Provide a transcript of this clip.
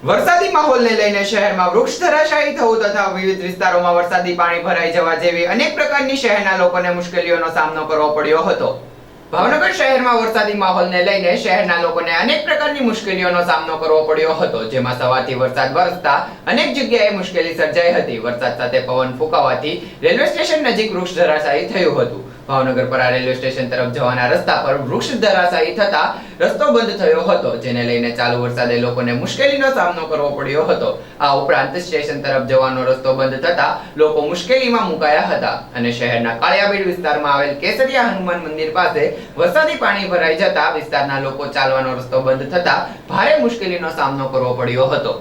વરસાદી માહોલને લઈને શહેરમાં વૃક્ષ ધરાશાયી થવું તથા વિવિધ વિસ્તારોમાં વરસાદી પાણી ભરાઈ જવા જેવી અનેક પ્રકારની શહેરના લોકોને મુશ્કેલીઓનો સામનો કરવો પડ્યો હતો. ભાવનગર શહેરમાં વરસાદી માહોલને લઈને શહેરના લોકોને અનેક પ્રકારની મુશ્કેલીઓનો સામનો કરવો પડ્યો હતો, જેમાં સવારથી વરસાદ વરસતા અનેક જગ્યાએ મુશ્કેલી સર્જાઈ હતી. વરસાદ સાથે પવન ફૂંકાવાથી રેલવે સ્ટેશન નજીક વૃક્ષ ધરાશાયી થયું હતું. ભાવનગર પરા રેલવે સ્ટેશન તરફ જવાના રસ્તા પર વૃક્ષ ધરાશાયી થતા રસ્તો બંધ થયો હતો, જેને લઈને ચાલુ વરસાદે લોકોને મુશ્કેલીનો સામનો કરવો પડ્યો હતો. આ ઉપરાંત સ્ટેશન તરફ જવાનો રસ્તો બંધ થતા લોકો મુશ્કેલીમાં મુકાયા હતા અને શહેરના કાળિયાબીડ વિસ્તારમાં આવેલ કેસરિયા હનુમાન મંદિર પાસે વરસાદી પાણી ભરાઈ જતા વિસ્તારના લોકો ચાલવાનો રસ્તો બંધ થતા ભારે મુશ્કેલીનો સામનો કરવો પડ્યો હતો.